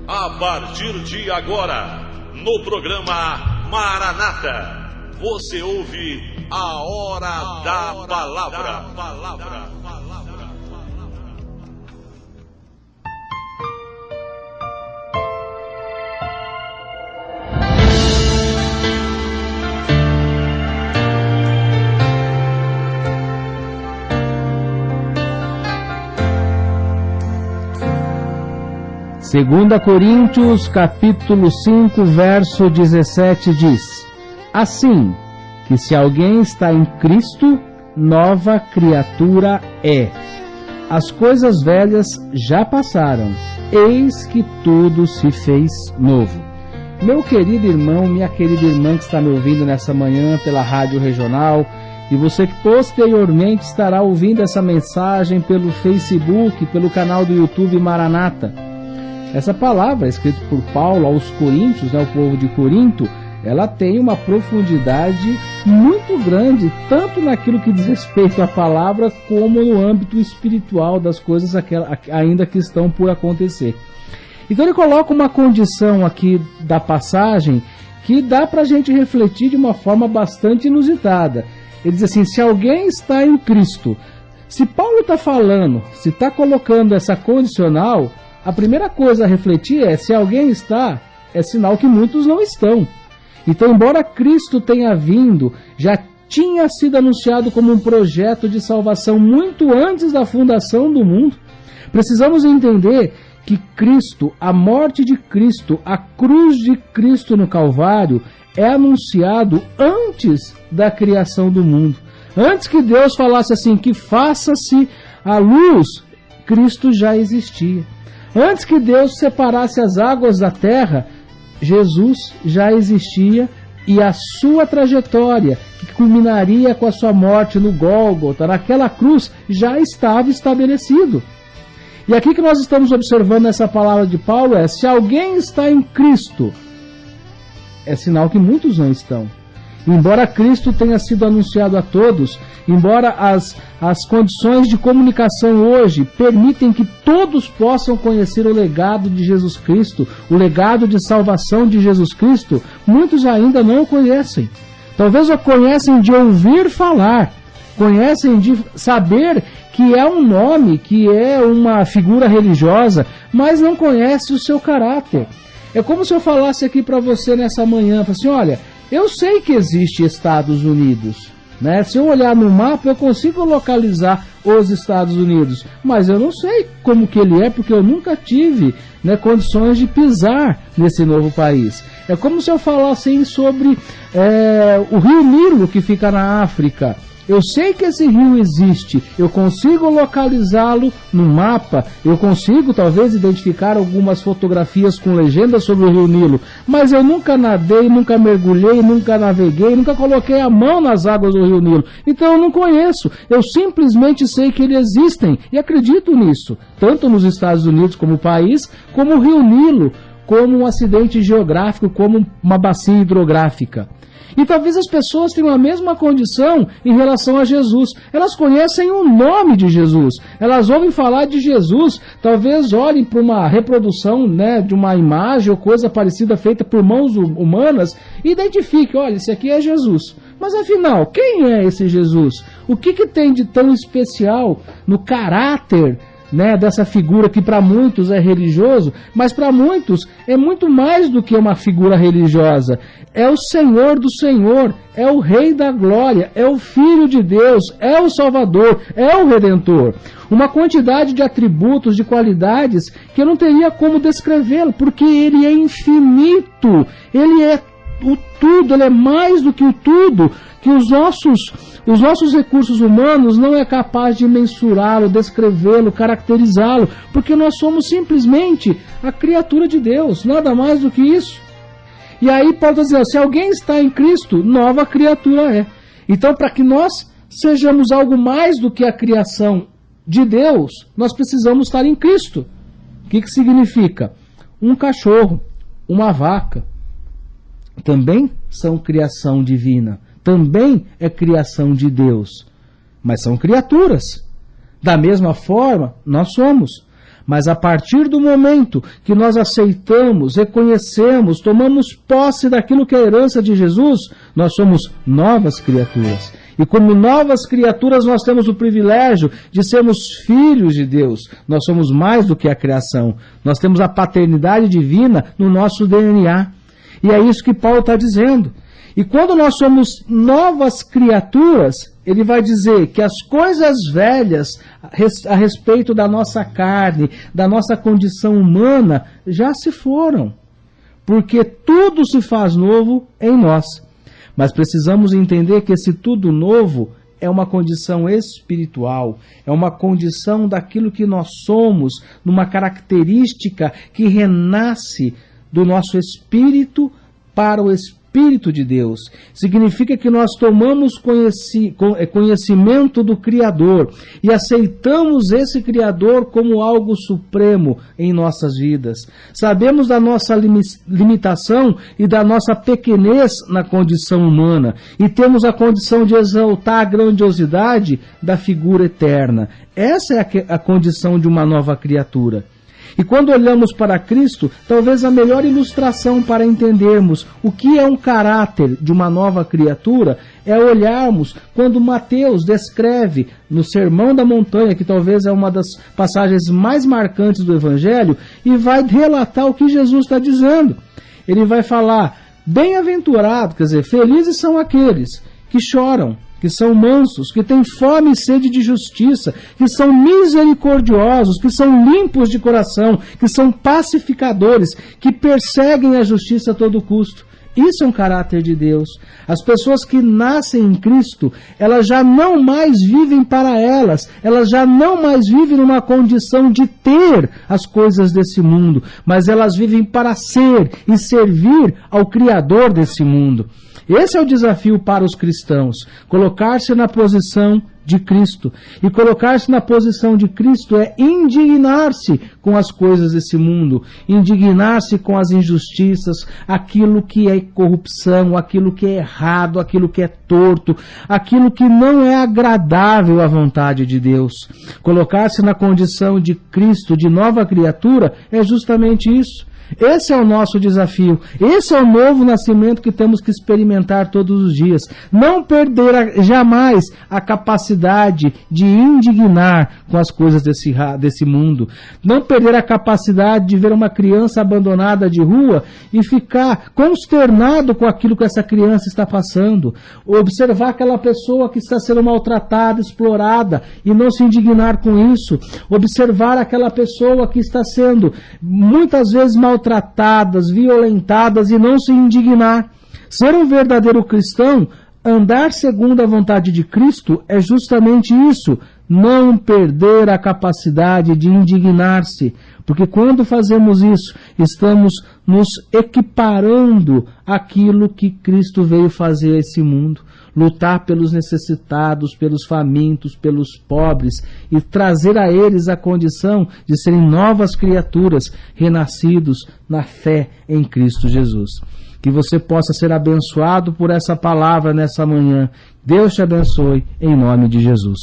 A partir de agora, no programa Maranata, você ouve a Hora da Palavra. Segunda Coríntios, capítulo 5, verso 17 diz: assim, que se alguém está em Cristo, nova criatura é. As coisas velhas já passaram, eis que tudo se fez novo. Meu querido irmão, minha querida irmã que está me ouvindo nessa manhã pela Rádio Regional, e você que posteriormente estará ouvindo essa mensagem pelo Facebook, pelo canal do YouTube Maranata. Essa palavra, escrita por Paulo aos Coríntios, o povo de Corinto, ela tem uma profundidade muito grande, tanto naquilo que diz respeito à palavra, como no âmbito espiritual das coisas ainda que estão por acontecer. Então ele coloca uma condição aqui da passagem que dá para a gente refletir de uma forma bastante inusitada. Ele diz assim: se alguém está em Cristo, se Paulo está falando, se está colocando essa condicional, a primeira coisa a refletir é: se alguém está, é sinal que muitos não estão. Então, embora Cristo tenha vindo, já tinha sido anunciado como um projeto de salvação muito antes da fundação do mundo, precisamos entender que Cristo, a morte de Cristo, a cruz de Cristo no Calvário, é anunciado antes da criação do mundo. Antes que Deus falasse assim, que faça-se a luz, Cristo já existia. Antes que Deus separasse as águas da terra, Jesus já existia, e a sua trajetória, que culminaria com a sua morte no Gólgota, naquela cruz, já estava estabelecido. E aqui que nós estamos observando essa palavra de Paulo é: se alguém está em Cristo, é sinal que muitos não estão. Embora Cristo tenha sido anunciado a todos, embora as condições de comunicação hoje permitem que todos possam conhecer o legado de Jesus Cristo, o legado de salvação de Jesus Cristo, muitos ainda não o conhecem. Talvez o conhecem de ouvir falar, conhecem de saber que é um nome, que é uma figura religiosa, mas não conhece o seu caráter. É como se eu falasse aqui para você nessa manhã, assim: olha, eu sei que existe Estados Unidos, né? Se eu olhar no mapa, eu consigo localizar os Estados Unidos, mas eu não sei como que ele é, porque eu nunca tive, né, condições de pisar nesse novo país. É como se eu falasse sobre o Rio Nilo, que fica na África. Eu sei que esse rio existe, eu consigo localizá-lo no mapa, eu consigo talvez identificar algumas fotografias com legendas sobre o rio Nilo, mas eu nunca nadei, nunca mergulhei, nunca naveguei, nunca coloquei a mão nas águas do rio Nilo. Então eu não conheço, eu simplesmente sei que eles existem e acredito nisso, tanto nos Estados Unidos como país, como o rio Nilo, como um acidente geográfico, como uma bacia hidrográfica. E talvez as pessoas tenham a mesma condição em relação a Jesus. Elas conhecem o nome de Jesus, elas ouvem falar de Jesus, talvez olhem para uma reprodução, né, de uma imagem ou coisa parecida feita por mãos humanas e identifiquem: olha, esse aqui é Jesus. Mas afinal, quem é esse Jesus? O que tem de tão especial no caráter, né, dessa figura que para muitos é religioso, mas para muitos é muito mais do que uma figura religiosa. É o Senhor do Senhor, é o Rei da Glória, é o Filho de Deus, é o Salvador, é o Redentor. Uma quantidade de atributos, de qualidades que eu não teria como descrevê-lo, porque ele é infinito, ele é o tudo, ele é mais do que o tudo, que os nossos recursos humanos não é capaz de mensurá-lo, descrevê-lo, caracterizá-lo, porque nós somos simplesmente a criatura de Deus, nada mais do que isso. E aí Paulo está dizendo: se alguém está em Cristo, nova criatura é. Então, para que nós sejamos algo mais do que a criação de Deus, nós precisamos estar em Cristo. O que significa? Um cachorro, uma vaca, também são criação divina, também é criação de Deus, mas são criaturas. Da mesma forma, nós somos. Mas a partir do momento que nós aceitamos, reconhecemos, tomamos posse daquilo que é a herança de Jesus, nós somos novas criaturas. E como novas criaturas nós temos o privilégio de sermos filhos de Deus. Nós somos mais do que a criação. Nós temos a paternidade divina no nosso DNA. E é isso que Paulo está dizendo. E quando nós somos novas criaturas, ele vai dizer que as coisas velhas a respeito da nossa carne, da nossa condição humana, já se foram. Porque tudo se faz novo em nós. Mas precisamos entender que esse tudo novo é uma condição espiritual, é uma condição daquilo que nós somos, numa característica que renasce do nosso espírito para o Espírito de Deus. Significa que nós tomamos conhecimento do Criador e aceitamos esse Criador como algo supremo em nossas vidas. Sabemos da nossa limitação e da nossa pequenez na condição humana e temos a condição de exaltar a grandiosidade da figura eterna. Essa é a condição de uma nova criatura. E quando olhamos para Cristo, talvez a melhor ilustração para entendermos o que é um caráter de uma nova criatura é olharmos quando Mateus descreve no Sermão da Montanha, que talvez é uma das passagens mais marcantes do Evangelho, e vai relatar o que Jesus está dizendo. Ele vai falar, bem-aventurado, quer dizer, felizes são aqueles que choram, que são mansos, que têm fome e sede de justiça, que são misericordiosos, que são limpos de coração, que são pacificadores, que perseguem a justiça a todo custo. Isso é um caráter de Deus. As pessoas que nascem em Cristo, elas já não mais vivem para elas já não mais vivem numa condição de ter as coisas desse mundo, mas elas vivem para ser e servir ao Criador desse mundo. Esse é o desafio para os cristãos, colocar-se na posição de Cristo. E colocar-se na posição de Cristo é indignar-se com as coisas desse mundo, indignar-se com as injustiças, aquilo que é corrupção, aquilo que é errado, aquilo que é torto, aquilo que não é agradável à vontade de Deus. Colocar-se na condição de Cristo, de nova criatura, é justamente isso. Esse é o nosso desafio. Esse é o novo nascimento que temos que experimentar todos os dias. Não perder jamais a capacidade de indignar com as coisas desse mundo. Não perder a capacidade de ver uma criança abandonada de rua e ficar consternado com aquilo que essa criança está passando. Observar aquela pessoa que está sendo maltratada, explorada e não se indignar com isso. Observar aquela pessoa que está sendo muitas vezes maltratadas, violentadas e não se indignar. Ser um verdadeiro cristão, andar segundo a vontade de Cristo, é justamente isso, não perder a capacidade de indignar-se, porque quando fazemos isso, estamos nos equiparando àquilo que Cristo veio fazer a esse mundo, lutar pelos necessitados, pelos famintos, pelos pobres e trazer a eles a condição de serem novas criaturas, renascidos na fé em Cristo Jesus. Que você possa ser abençoado por essa palavra nessa manhã. Deus te abençoe, em nome de Jesus.